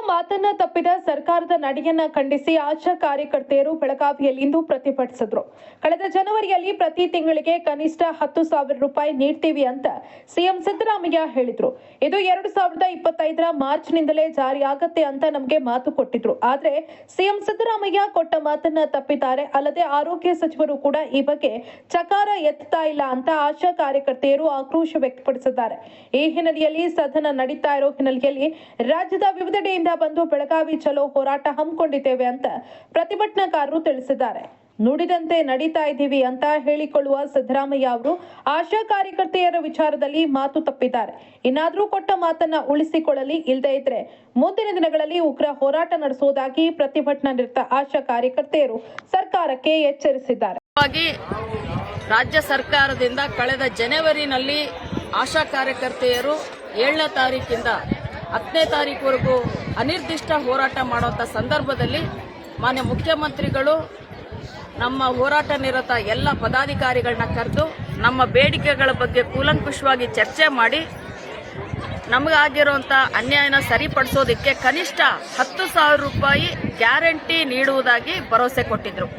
ಮಾತನ್ನ ತಪ್ಪಿದ ಸರ್ಕಾರದ ನಡೆಯನ್ನ ಖಂಡಿಸಿ ಆಶಾ ಕಾರ್ಯಕರ್ತೆಯರು ಬೆಳಗಾವಿಯಲ್ಲಿಂದು ಪ್ರತಿಭಟಿಸಿದ್ರು. ಕಳೆದ ಜನವರಿಯಲ್ಲಿ ಪ್ರತಿ ತಿಂಗಳಿಗೆ ಕನಿಷ್ಠ 10,000 ರೂಪಾಯಿ ನೀಡ್ತೀವಿ ಅಂತ ಸಿಎಂ ಸಿದ್ದರಾಮಯ್ಯ ಹೇಳಿದ್ರು. ಇದು 2025ರ ಮಾರ್ಚ್ನಿಂದಲೇ ಜಾರಿಯಾಗತ್ತೆ ಅಂತ ನಮಗೆ ಮಾತು ಕೊಟ್ಟಿದ್ರು. ಆದ್ರೆ ಸಿಎಂ ಸಿದ್ದರಾಮಯ್ಯ ಕೊಟ್ಟ ಮಾತನ್ನ ತಪ್ಪಿದ್ದಾರೆ. ಅಲ್ಲದೆ ಆರೋಗ್ಯ ಸಚಿವರು ಕೂಡ ಈ ಬಗ್ಗೆ ಚಕಾರ ಎತ್ತಾ ಇಲ್ಲ ಅಂತ ಆಶಾ ಕಾರ್ಯಕರ್ತೆಯರು ಆಕ್ರೋಶ ವ್ಯಕ್ತಪಡಿಸಿದ್ದಾರೆ. ಈ ಹಿನ್ನೆಲೆಯಲ್ಲಿ ಸದನ ನಡೀತಾ ಇರೋ ಹಿನ್ನೆಲೆಯಲ್ಲಿ ರಾಜ್ಯದ ವಿವಿಧೆಡೆಯಿಂದ ಬಂದು ಬೆಳಗಾವಿ ಚಲೋ ಹೋರಾಟ ಹಮ್ಮಿಕೊಂಡಿದ್ದೇವೆ ಅಂತ ಪ್ರತಿಭಟನಾಕಾರರು ತಿಳಿಸಿದ್ದಾರೆ. ನುಡಿದಂತೆ ನಡೀತಾ ಇದ್ದೀವಿ ಅಂತ ಹೇಳಿಕೊಳ್ಳುವ ಸಿದ್ದರಾಮಯ್ಯ ಅವರು ಆಶಾ ಕಾರ್ಯಕರ್ತೆಯರ ವಿಚಾರದಲ್ಲಿ ಮಾತು ತಪ್ಪಿದ್ದಾರೆ. ಇನ್ನಾದರೂ ಕೊಟ್ಟ ಮಾತನ್ನ ಉಳಿಸಿಕೊಳ್ಳಲಿ, ಇಲ್ಲದೇ ಇದ್ರೆ ಮುಂದಿನ ದಿನಗಳಲ್ಲಿ ಉಗ್ರ ಹೋರಾಟ ನಡೆಸುವುದಾಗಿ ಪ್ರತಿಭಟನಾ ನಿರತ ಆಶಾ ಕಾರ್ಯಕರ್ತೆಯರು ಸರ್ಕಾರಕ್ಕೆ ಎಚ್ಚರಿಸಿದ್ದಾರೆ. ರಾಜ್ಯ ಸರ್ಕಾರದಿಂದ ಕಳೆದ ಜನವರಿನಲ್ಲಿ ಆಶಾ ಕಾರ್ಯಕರ್ತೆಯರು 7ನೇ ತಾರೀಕಿಂದ 10ನೇ ತಾರೀಕುವರೆಗೂ ಅನಿರ್ದಿಷ್ಟ ಹೋರಾಟ ಮಾಡುವಂಥ ಸಂದರ್ಭದಲ್ಲಿ ಮಾನ್ಯ ಮುಖ್ಯಮಂತ್ರಿಗಳು ನಮ್ಮ ಹೋರಾಟ ನಿರತ ಎಲ್ಲ ಪದಾಧಿಕಾರಿಗಳನ್ನ ಕರೆದು ನಮ್ಮ ಬೇಡಿಕೆಗಳ ಬಗ್ಗೆ ಕೂಲಂಕುಷವಾಗಿ ಚರ್ಚೆ ಮಾಡಿ ನಮಗಾಗಿರುವಂಥ ಅನ್ಯಾಯನ ಸರಿಪಡಿಸೋದಕ್ಕೆ ಕನಿಷ್ಠ 10,000 ರೂಪಾಯಿ ಗ್ಯಾರಂಟಿ ನೀಡುವುದಾಗಿ ಭರವಸೆ ಕೊಟ್ಟಿದ್ರು.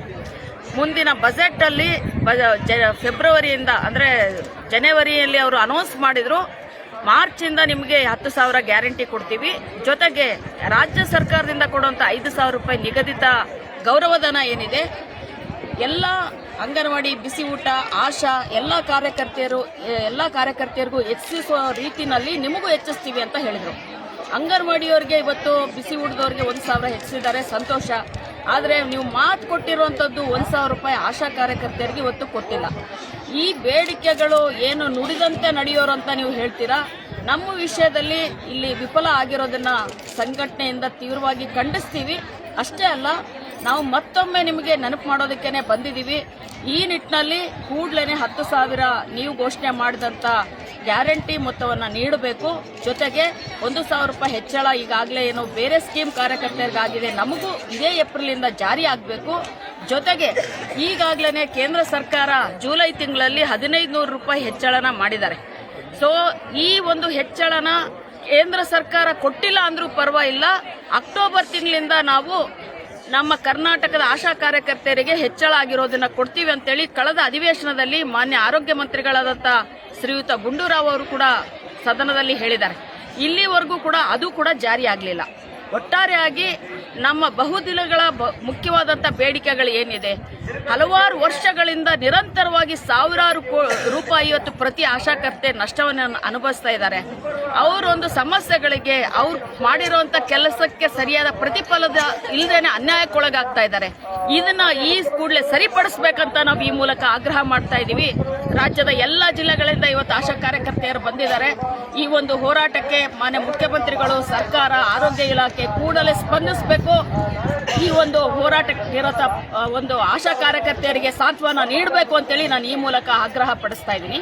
ಮುಂದಿನ ಬಜೆಟಲ್ಲಿ ಫೆಬ್ರವರಿಯಿಂದ ಅಂದರೆ ಜನವರಿಯಲ್ಲಿ ಅವರು ಅನೌನ್ಸ್ ಮಾಡಿದ್ರು, ಮಾರ್ಚಿಂದ ನಿಮಗೆ 10,000 ಗ್ಯಾರಂಟಿ ಕೊಡ್ತೀವಿ, ಜೊತೆಗೆ ರಾಜ್ಯ ಸರ್ಕಾರದಿಂದ ಕೊಡುವಂಥ 5,000 ರೂಪಾಯಿ ನಿಗದಿತ ಗೌರವಧನ ಏನಿದೆ ಎಲ್ಲ ಅಂಗನವಾಡಿ, ಬಿಸಿ ಊಟ, ಆಶಾ ಎಲ್ಲ ಕಾರ್ಯಕರ್ತೆಯರಿಗೂ ಹೆಚ್ಚಿಸುವ ರೀತಿಯಲ್ಲಿ ನಿಮಗೂ ಹೆಚ್ಚಿಸ್ತೀವಿ ಅಂತ ಹೇಳಿದರು. ಅಂಗನವಾಡಿಯವರಿಗೆ ಇವತ್ತು ಬಿಸಿ ಊಟದವ್ರಿಗೆ 1,000 ಹೆಚ್ಚಿಸಿದ್ದಾರೆ, ಸಂತೋಷ. ಆದರೆ ನೀವು ಮಾತು ಕೊಟ್ಟಿರುವಂಥದ್ದು 1,000 ರೂಪಾಯಿ ಆಶಾ ಕಾರ್ಯಕರ್ತೆಯರಿಗೆ ಇವತ್ತು ಕೊಟ್ಟಿಲ್ಲ. ಈ ಬೇಡಿಕೆಗಳು ಏನು ನುಡಿದಂತೆ ನಡೆಯೋರು ಅಂತ ನೀವು ಹೇಳ್ತೀರಾ. ನಮ್ಮ ವಿಷಯದಲ್ಲಿ ಇಲ್ಲಿ ವಿಫಲ ಆಗಿರೋದನ್ನ ಸಂಘಟನೆಯಿಂದ ತೀವ್ರವಾಗಿ ಖಂಡಿಸ್ತೀವಿ. ಅಷ್ಟೇ ಅಲ್ಲ, ನಾವು ಮತ್ತೊಮ್ಮೆ ನಿಮಗೆ ನೆನಪು ಮಾಡೋದಕ್ಕೇನೆ ಬಂದಿದ್ದೀವಿ. ಈ ನಿಟ್ಟಿನಲ್ಲಿ ಕೂಡಲೇ 10,000 ನೀವು ಘೋಷಣೆ ಮಾಡಿದಂಥ ಗ್ಯಾರಂಟಿ ಮೊತ್ತವನ್ನು ನೀಡಬೇಕು. ಜೊತೆಗೆ 1,000 ರೂಪಾಯಿ ಹೆಚ್ಚಳ ಈಗಾಗಲೇ ಏನು ಬೇರೆ ಸ್ಕೀಮ್ ಕಾರ್ಯಕರ್ತರಿಗಾಗಿದೆ, ನಮಗೂ ಇದೇ ಏಪ್ರಿಲಿಂದ ಜಾರಿ ಆಗಬೇಕು. ಜೊತೆಗೆ ಈಗಾಗಲೇ ಕೇಂದ್ರ ಸರ್ಕಾರ ಜುಲೈ ತಿಂಗಳಲ್ಲಿ 1,500 ರೂಪಾಯಿ ಹೆಚ್ಚಳನ ಮಾಡಿದ್ದಾರೆ. ಸೊ ಈ ಒಂದು ಹೆಚ್ಚಳನ ಕೇಂದ್ರ ಸರ್ಕಾರ ಕೊಟ್ಟಿಲ್ಲ ಅಂದ್ರೂ ಪರವಾಗಿಲ್ಲ, ಅಕ್ಟೋಬರ್ ತಿಂಗಳಿಂದ ನಾವು ನಮ್ಮ ಕರ್ನಾಟಕದ ಆಶಾ ಕಾರ್ಯಕರ್ತೆಯರಿಗೆ ಹೆಚ್ಚಳ ಆಗಿರೋದನ್ನ ಕೊಡ್ತೀವಿ ಅಂತೇಳಿ ಕಳೆದ ಅಧಿವೇಶನದಲ್ಲಿ ಮಾನ್ಯ ಆರೋಗ್ಯ ಮಂತ್ರಿಗಳಾದಂಥ ಶ್ರೀಯುತ ಗುಂಡೂರಾವ್ ಅವರು ಕೂಡ ಸದನದಲ್ಲಿ ಹೇಳಿದ್ದಾರೆ. ಇಲ್ಲಿವರೆಗೂ ಕೂಡ ಅದು ಕೂಡ ಜಾರಿ ಆಗಲಿಲ್ಲ. ಒಟ್ಟಾರೆಯಾಗಿ ನಮ್ಮ ಬಹುದಿನಗಳ ಮುಖ್ಯವಾದಂಥ ಬೇಡಿಕೆಗಳು ಏನಿದೆ, ಹಲವಾರು ವರ್ಷಗಳಿಂದ ನಿರಂತರವಾಗಿ ಸಾವಿರಾರು ರೂಪಾಯಿ ಇವತ್ತು ಪ್ರತಿ ಆಶಾಕರ್ತೆ ನಷ್ಟವನ್ನು ಅನುಭವಿಸ್ತಾ ಇದ್ದಾರೆ. ಅವರೊಂದು ಸಮಸ್ಯೆಗಳಿಗೆ ಅವ್ರು ಮಾಡಿರುವಂಥ ಕೆಲಸಕ್ಕೆ ಸರಿಯಾದ ಪ್ರತಿಫಲದ ಇಲ್ಲದೇನೆ ಅನ್ಯಾಯಕ್ಕೊಳಗಾಗ್ತಾ ಇದ್ದಾರೆ. ಇದನ್ನ ಈ ಕೂಡಲೇ ಸರಿಪಡಿಸಬೇಕಂತ ನಾವು ಈ ಮೂಲಕ ಆಗ್ರಹ ಮಾಡ್ತಾ ಇದ್ದೀವಿ. ರಾಜ್ಯದ ಎಲ್ಲ ಜಿಲ್ಲೆಗಳಿಂದ ಇವತ್ತು ಆಶಾ ಕಾರ್ಯಕರ್ತೆಯರು ಬಂದಿದ್ದಾರೆ. ಈ ಒಂದು ಹೋರಾಟಕ್ಕೆ ಮಾನ್ಯ ಮುಖ್ಯಮಂತ್ರಿಗಳು, ಸರ್ಕಾರ, ಆರೋಗ್ಯ ಇಲಾಖೆ ಕೂಡಲೇ ಸ್ಪಂದಿಸಬೇಕು. ಈ ಒಂದು ಹೋರಾಟಕ್ಕೆ ನಿರತ ಒಂದು ಆಶಾ ಕಾರ್ಯಕರ್ತೆಯರಿಗೆ ಸಾಂತ್ವನ ನೀಡಬೇಕು ಅಂತೇಳಿ ನಾನು ಈ ಮೂಲಕ ಆಗ್ರಹ ಪಡಿಸ್ತಾ ಇದ್ದೀನಿ.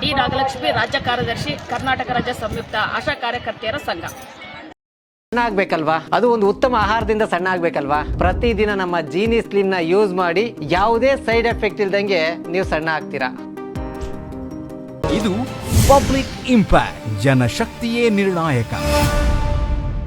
ಡಿ ನಾಗಲಕ್ಷ್ಮಿ, ರಾಜ್ಯ ಕಾರ್ಯದರ್ಶಿ, ಕರ್ನಾಟಕ ರಾಜ್ಯ ಸಂಯುಕ್ತ ಆಶಾ ಕಾರ್ಯಕರ್ತೆಯರ ಸಂಘ. ಸಣ್ಣ ಆಗ್ಬೇಕಲ್ವಾ? ಅದು ಒಂದು ಉತ್ತಮ ಆಹಾರದಿಂದ ಸಣ್ಣ ಆಗ್ಬೇಕಲ್ವಾ? ಪ್ರತಿದಿನ ನಮ್ಮ ಜೀನಿ ಸ್ಲಿಮ್ ನ ಯೂಸ್ ಮಾಡಿ ಯಾವುದೇ ಸೈಡ್ ಎಫೆಕ್ಟ್ ಇಲ್ದಂಗೆ ನೀವು ಸಣ್ಣ ಆಗ್ತೀರಾ. ಇದು ಪಬ್ಲಿಕ್ ಇಂಪ್ಯಾಕ್ಟ್, ಜನಶಕ್ತಿಯೇ ನಿರ್ಣಾಯಕ.